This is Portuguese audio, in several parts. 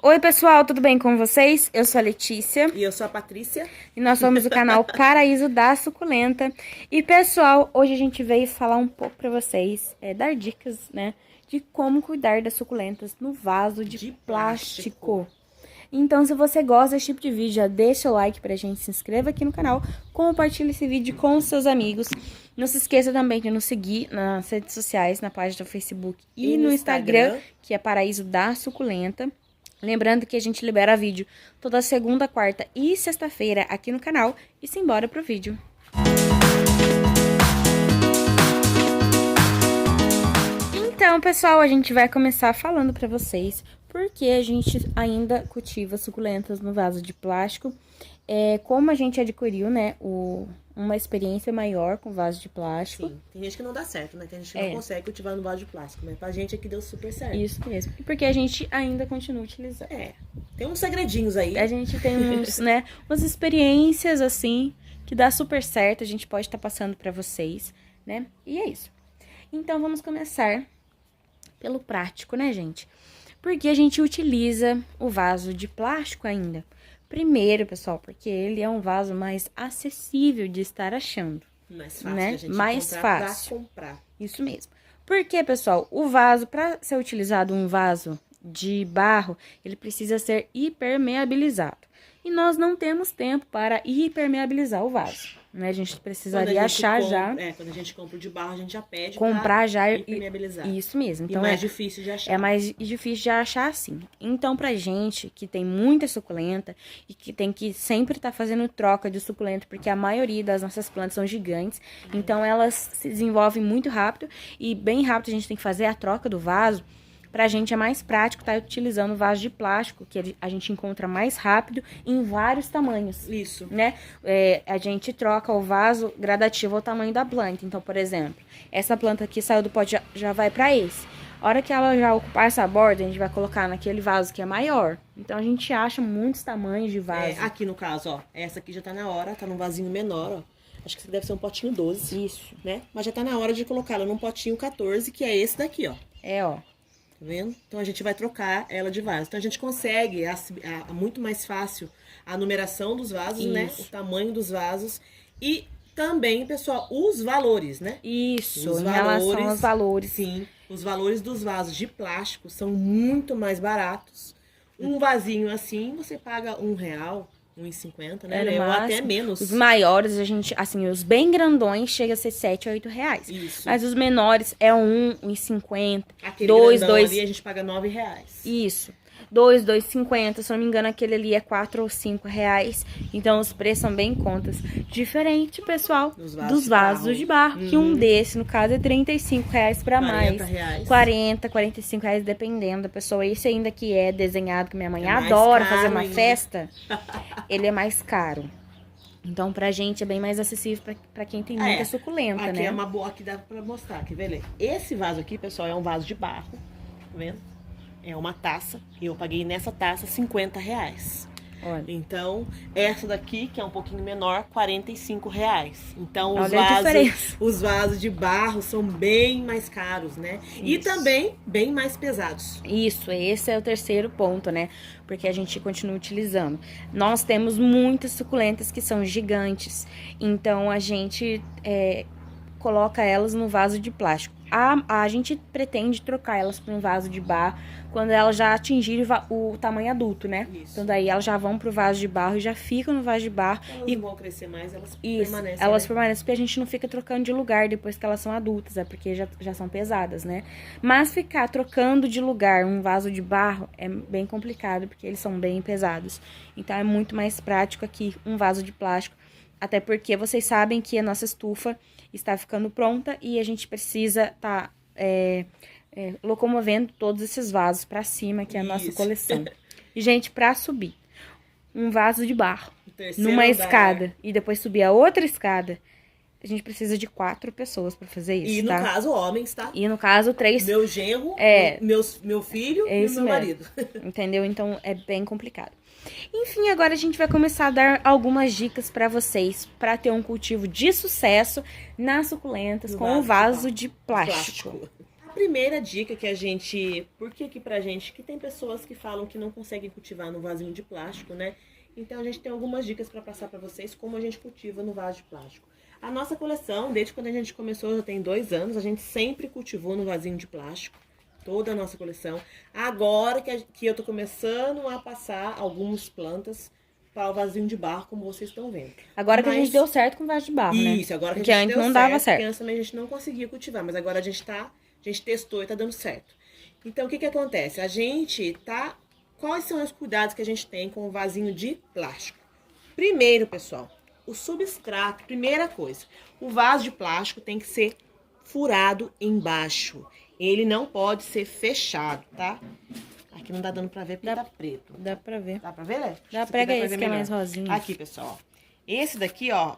Oi pessoal, tudo bem com vocês? Eu sou a Letícia. E eu sou a Patrícia. E nós somos do canal Paraíso da Suculenta. E pessoal, hoje a gente veio falar um pouco pra vocês, dar dicas, né, de como cuidar das suculentas no vaso de plástico. Então, se você gosta desse tipo de vídeo, já deixa o like pra gente, se inscreva aqui no canal, compartilhe esse vídeo com os seus amigos. Não se esqueça também de nos seguir nas redes sociais, na página do Facebook e no Instagram, que é Paraíso da Suculenta. Lembrando que a gente libera vídeo toda segunda, quarta e sexta-feira aqui no canal. E simbora pro vídeo. Então, pessoal, a gente vai começar falando pra vocês porque a gente ainda cultiva suculentas no vaso de plástico. Como a gente adquiriu, né, uma experiência maior com vaso de plástico. Sim, tem gente que não dá certo, né? Tem gente que não consegue cultivar no vaso de plástico, mas pra gente aqui deu super certo. Isso mesmo. E porque a gente ainda continua utilizando. Tem uns segredinhos aí. A gente tem uns, né, umas experiências assim, que dá super certo, a gente pode estar passando pra vocês, né? E é isso. Então, vamos começar pelo prático, né, gente? Porque a gente utiliza o vaso de plástico ainda. Primeiro, pessoal, porque ele é um vaso mais acessível de estar achando. Mais fácil, né? A gente mais comprar fácil. pra comprar. Isso mesmo. Porque, pessoal, o vaso, para ser utilizado um vaso de barro, ele precisa ser impermeabilizado. E nós não temos tempo para impermeabilizar o vaso, né? A gente precisaria achar já. Quando a gente compra o de barro, a gente já pede comprar já impermeabilizar. Isso mesmo. Então, e mais difícil de achar. É mais difícil de achar assim. Então, pra gente que tem muita suculenta e que tem que sempre estar fazendo troca de suculenta, porque a maioria das nossas plantas são gigantes, então elas se desenvolvem muito rápido e bem rápido a gente tem que fazer a troca do vaso. Pra gente é mais prático estar utilizando vaso de plástico, que a gente encontra mais rápido em vários tamanhos. Isso. Né? A gente troca o vaso gradativo ao tamanho da planta. Então, por exemplo, essa planta aqui saiu do pote, já vai pra esse. A hora que ela já ocupar essa borda, a gente vai colocar naquele vaso que é maior. Então, a gente acha muitos tamanhos de vaso. Aqui no caso, ó, essa aqui já tá na hora, tá num vasinho menor, ó. Acho que esse deve ser um potinho 12. Isso. Né? Mas já tá na hora de colocá-la num potinho 14, que é esse daqui, ó. Ó. Tá vendo? Então, a gente vai trocar ela de vaso. Então, a gente consegue muito mais fácil a numeração dos vasos, Isso. né? O tamanho dos vasos. E também, pessoal, os valores, né? Isso, em relação aos valores. Sim, os valores dos vasos de plástico são muito mais baratos. Um vasinho assim, você paga R$1, R$1,50, né? Ou até menos. Os maiores, a gente, assim, os bem grandões chega a ser R$7 a R$8. Isso. Mas os menores é R$1,50. Aquele grandão ali a gente paga R$9. Isso. R$2,50, se eu não me engano, aquele ali é R$4 ou R$5. Então, os preços são bem em contas. Diferente, pessoal, dos vasos de barro. Que um desse, no caso, é R$35 pra mais. R$40, R$45, dependendo da pessoa. Esse ainda que é desenhado, que minha mãe adora fazer uma festa, ele é mais caro. Então, pra gente é bem mais acessível pra quem tem muita suculenta, aqui né? É uma boa, aqui dá pra mostrar, quer ver? Esse vaso aqui, pessoal, é um vaso de barro, tá vendo? É uma taça, e eu paguei nessa taça R$50. Olha. Então, essa daqui, que é um pouquinho menor, R$45. Então, os vasos de barro são bem mais caros, né? Isso. E também bem mais pesados. Isso, esse é o terceiro ponto, né? Porque a gente continua utilizando. Nós temos muitas suculentas que são gigantes, então a gente coloca elas no vaso de plástico. A gente pretende trocar elas para um vaso de barro quando elas já atingirem o tamanho adulto, né? Isso. Então daí elas já vão pro vaso de barro e já ficam no vaso de barro. Elas não vão crescer mais, elas permanecem. Elas permanecem porque a gente não fica trocando de lugar depois que elas são adultas, porque já são pesadas, né? Mas ficar trocando de lugar um vaso de barro é bem complicado, porque eles são bem pesados. Então é muito mais prático aqui um vaso de plástico. Até porque vocês sabem que a nossa estufa está ficando pronta e a gente precisa estar locomovendo todos esses vasos para cima, que é a nossa coleção. E, gente, para subir um vaso de barro numa escada e depois subir a outra escada, a gente precisa de 4 pessoas para fazer isso, E no caso, homens, tá? E no caso, 3... Meu genro, meu filho e meu marido. Entendeu? Então, é bem complicado. Enfim, agora a gente vai começar a dar algumas dicas para vocês para ter um cultivo de sucesso nas suculentas com o vaso de plástico. primeira dica que a gente... Por que aqui pra gente? Que tem pessoas que falam que não conseguem cultivar no vasinho de plástico, né? Então a gente tem algumas dicas para passar para vocês como a gente cultiva no vaso de plástico. A nossa coleção, desde quando a gente começou, já tem 2 anos, a gente sempre cultivou no vasinho de plástico. Toda a nossa coleção. Agora que eu tô começando a passar algumas plantas para o vasinho de barro, como vocês estão vendo. Agora que a gente deu certo com o vaso de barro, né? Isso, agora que porque a gente antes deu não certo, dava certo. porque antes também a gente não conseguia cultivar, mas agora a gente testou e tá dando certo. Então, o que acontece? A gente tá... Quais são os cuidados que a gente tem com o vasinho de plástico? Primeiro, pessoal, o substrato, primeira coisa, o vaso de plástico tem que ser furado embaixo. Ele não pode ser fechado, tá? Aqui não dá dando pra ver porque tá preto. Dá pra ver. Dá pra ver, né? Dá, pega esse que é mais rosinho. Aqui, pessoal. Esse daqui, ó,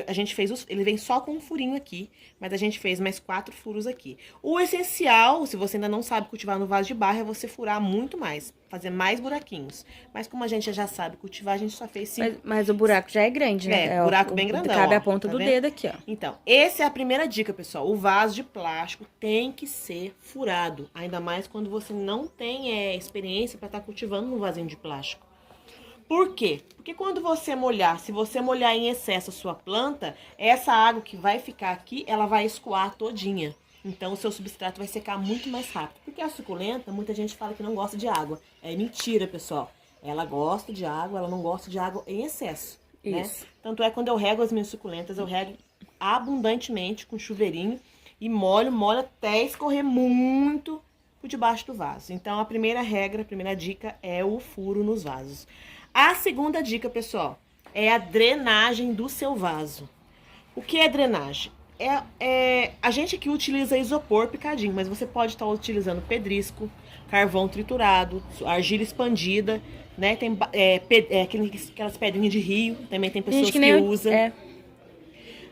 a gente fez, ele vem só com um furinho aqui, mas a gente fez mais 4 furos aqui. O essencial, se você ainda não sabe cultivar no vaso de barro, é você furar muito mais, fazer mais buraquinhos. Mas como a gente já sabe cultivar, a gente só fez 5. Mas o buraco já é grande, né? É, buraco bem grandão. Cabe ó, a ponta tá do vendo? dedo aqui, ó. Então, essa é a primeira dica, pessoal. O vaso de plástico tem que ser furado. Ainda mais quando você não tem experiência para estar cultivando no vasinho de plástico. Por quê? Porque quando você molhar, se você molhar em excesso a sua planta, essa água que vai ficar aqui, ela vai escoar todinha. Então, o seu substrato vai secar muito mais rápido. Porque a suculenta, muita gente fala que não gosta de água. É mentira, pessoal. Ela gosta de água, ela não gosta de água em excesso. Isso. Né? Tanto é quando eu rego as minhas suculentas, eu rego abundantemente com chuveirinho e molho até escorrer muito por debaixo do vaso. Então, a primeira regra, a primeira dica é o furo nos vasos. A segunda dica, pessoal, é a drenagem do seu vaso. O que é drenagem? A gente aqui utiliza isopor picadinho, mas você pode estar utilizando pedrisco, carvão triturado, argila expandida, né? Tem aquelas pedrinhas de rio, também tem pessoas que usam.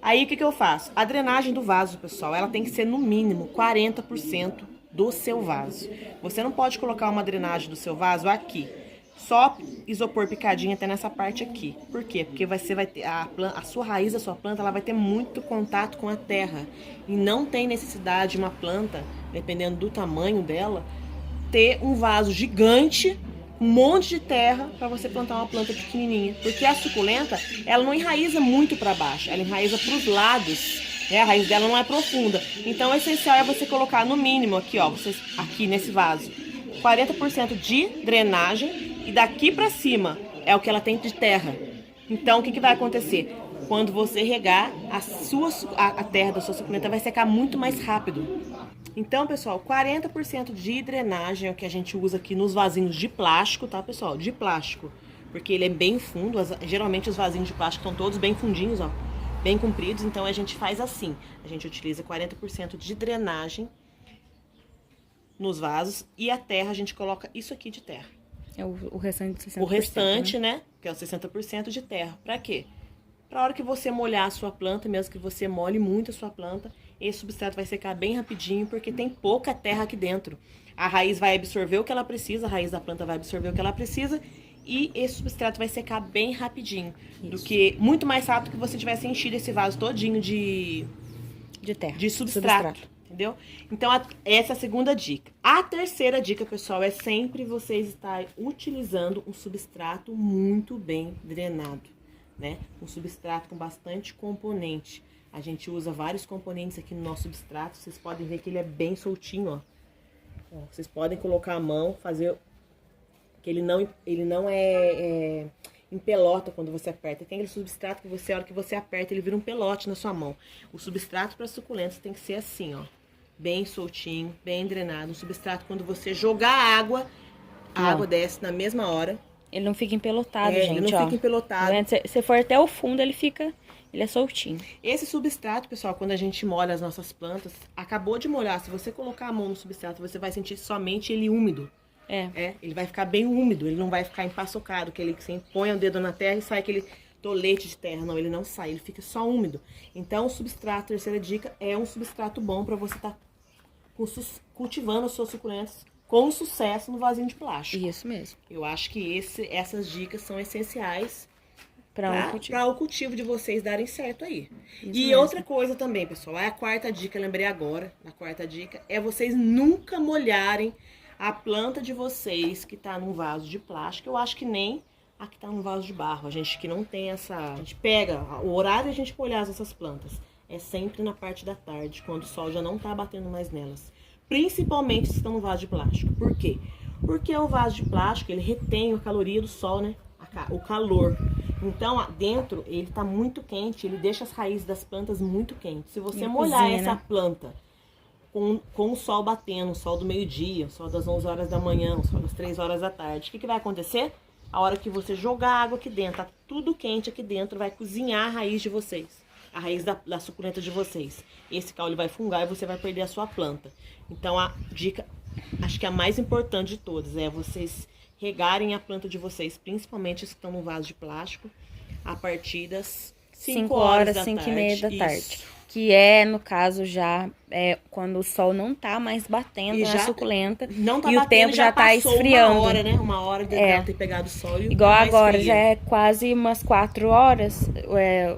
Aí, o que eu faço? A drenagem do vaso, pessoal, ela tem que ser no mínimo 40% do seu vaso. Você não pode colocar uma drenagem do seu vaso aqui. Só isopor picadinho até nessa parte aqui. Por quê? Porque você vai ter a sua raiz da sua planta, ela vai ter muito contato com a terra. E não tem necessidade de uma planta, dependendo do tamanho dela, ter um vaso gigante, um monte de terra para você plantar uma planta pequenininha. Porque a suculenta, ela não enraiza muito para baixo, ela enraiza para os lados. A raiz dela não é profunda. Então, o essencial é você colocar no mínimo aqui, ó, aqui nesse vaso, 40% de drenagem. E daqui pra cima é o que ela tem de terra. Então, o que vai acontecer? Quando você regar, a terra da sua suculenta vai secar muito mais rápido. Então, pessoal, 40% de drenagem é o que a gente usa aqui nos vasinhos de plástico, tá, pessoal? De plástico. Porque ele é bem fundo. Geralmente os vasinhos de plástico estão todos bem fundinhos, ó. Bem compridos. Então, a gente faz assim. A gente utiliza 40% de drenagem nos vasos. E a terra, a gente coloca isso aqui de terra. É o restante de 60%. O restante, né? Que é o 60% de terra. Pra quê? Pra hora que você molhar a sua planta, mesmo que você molhe muito a sua planta, esse substrato vai secar bem rapidinho, porque tem pouca terra aqui dentro. A raiz vai absorver o que ela precisa, a raiz da planta vai absorver o que ela precisa, e esse substrato vai secar bem rapidinho. Isso. Do que, muito mais rápido que você tivesse enchido esse vaso todinho de terra. De substrato. Entendeu? Então, essa é a segunda dica. A terceira dica, pessoal, é sempre vocês estarem utilizando um substrato muito bem drenado, né? Um substrato com bastante componente. A gente usa vários componentes aqui no nosso substrato. Vocês podem ver que ele é bem soltinho, ó. Vocês podem colocar a mão, fazer... que ele não empelota quando você aperta. Tem aquele substrato que a hora que você aperta, ele vira um pelote na sua mão. O substrato para suculentas tem que ser assim, ó. Bem soltinho, bem drenado. Um substrato, quando você jogar água, a água desce na mesma hora. Ele não fica empelotado, gente, ele não fica empelotado. Se for até o fundo, ele é soltinho. Esse substrato, pessoal, quando a gente molha as nossas plantas, acabou de molhar, se você colocar a mão no substrato, você vai sentir somente ele úmido. Ele vai ficar bem úmido, ele não vai ficar empaçocado, que ele você põe o dedo na terra e sai aquele tolete de terra. Não, ele não sai, ele fica só úmido. Então, o substrato, terceira dica, é um substrato bom para você estar cultivando as suas suculentas com sucesso no vasinho de plástico. Isso mesmo. Eu acho que essas dicas são essenciais Para o cultivo de vocês darem certo aí. Isso e mesmo. outra coisa também, pessoal, é a quarta dica, lembrei agora, a quarta dica é vocês nunca molharem a planta de vocês que tá num vaso de plástico. Eu acho que nem a que tá num vaso de barro. A gente que não tem essa... A gente pega o horário e a gente molhar essas plantas. É sempre na parte da tarde, quando o sol já não tá batendo mais nelas. Principalmente se estão no vaso de plástico. Por quê? Porque o vaso de plástico, ele retém a caloria do sol, né? O calor. Então, dentro, ele tá muito quente, ele deixa as raízes das plantas muito quentes. Se você molhar cozinha, essa né? planta com o sol batendo, o sol do meio-dia, o sol das 11 horas da manhã, o sol das 3 horas da tarde, o que vai acontecer? A hora que você jogar água aqui dentro, tá tudo quente aqui dentro, vai cozinhar a raiz de vocês. A raiz da suculenta de vocês. Esse caule vai fungar e você vai perder a sua planta. Então, a dica, acho que a mais importante de todas, é vocês regarem a planta de vocês, principalmente as que estão no vaso de plástico, a partir das 5 horas, 5 e meia da tarde. Isso. Que é, no caso, já quando o sol não tá mais batendo E na já suculenta. Não tá e o batendo, tempo já tá passou esfriando. Uma hora, né? Uma hora de ter pegado o sol e o Igual tempo agora, esfria. já é quase umas 4 horas.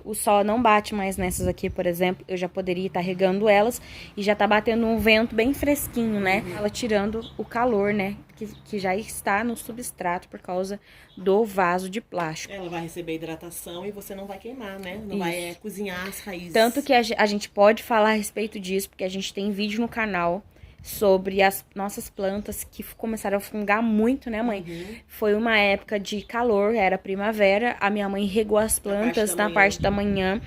O sol não bate mais nessas aqui, por exemplo. Eu já poderia estar regando elas. E já tá batendo um vento bem fresquinho, né? Ela tirando o calor, né? Que já está no substrato por causa do vaso de plástico. Ela vai receber hidratação e você não vai queimar, né? Não vai cozinhar as raízes. Tanto que a gente pode falar a respeito disso, porque a gente tem vídeo no canal sobre as nossas plantas que começaram a fungar muito, né, mãe? Foi uma época de calor, era primavera, a minha mãe regou as plantas na parte da manhã,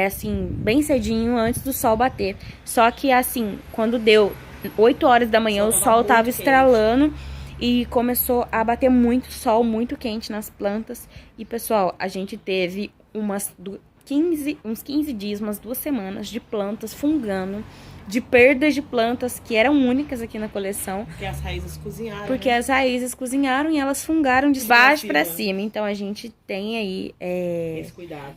assim, bem cedinho, antes do sol bater. Só que, assim, quando deu 8 horas da manhã, o sol tava estralando e começou a bater muito sol, muito quente nas plantas. E, pessoal, a gente teve uns 15 dias, umas 2 semanas de plantas fungando, de perdas de plantas que eram únicas aqui na coleção. Porque as raízes cozinharam. Porque as raízes cozinharam e elas fungaram de baixo para cima. Então, a gente tem aí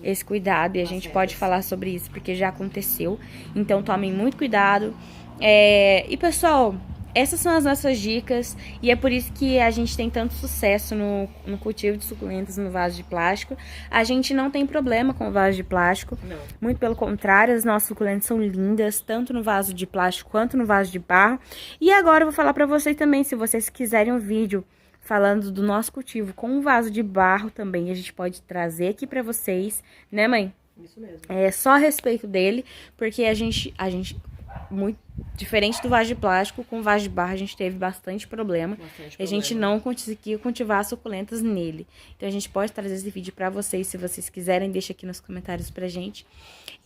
esse cuidado e a gente pode falar sobre isso, porque já aconteceu. Então, tomem muito cuidado. E, pessoal, essas são as nossas dicas e é por isso que a gente tem tanto sucesso no cultivo de suculentas no vaso de plástico. A gente não tem problema com o vaso de plástico. Não. Muito pelo contrário, as nossas suculentas são lindas, tanto no vaso de plástico quanto no vaso de barro. E agora eu vou falar pra vocês também, se vocês quiserem um vídeo falando do nosso cultivo com um vaso de barro também, a gente pode trazer aqui pra vocês, né, mãe? Isso mesmo. É só a respeito dele, porque a gente muito diferente do vaso de plástico, com o vaso de barro a gente teve bastante problema. A gente não conseguiu cultivar suculentas nele. Então a gente pode trazer esse vídeo pra vocês, se vocês quiserem, deixa aqui nos comentários pra gente.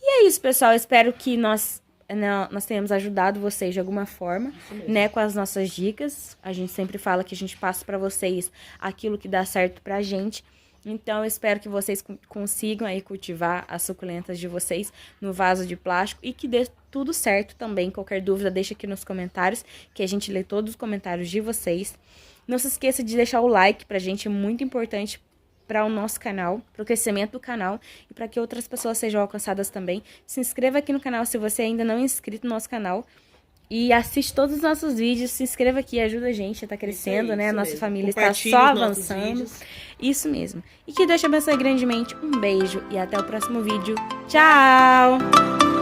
E é isso, pessoal, espero que nós tenhamos ajudado vocês de alguma forma, né, com as nossas dicas. A gente sempre fala que a gente passa pra vocês aquilo que dá certo pra gente. Então, eu espero que vocês consigam aí cultivar as suculentas de vocês no vaso de plástico e que dê tudo certo também. Qualquer dúvida, deixa aqui nos comentários, que a gente lê todos os comentários de vocês. Não se esqueça de deixar o like pra gente, é muito importante para o nosso canal, para o crescimento do canal e para que outras pessoas sejam alcançadas também. Se inscreva aqui no canal se você ainda não é inscrito no nosso canal. E assiste todos os nossos vídeos, se inscreva aqui, ajuda a gente a estar crescendo, né? A nossa família está só avançando. Isso mesmo. E que Deus te abençoe grandemente. Um beijo e até o próximo vídeo. Tchau!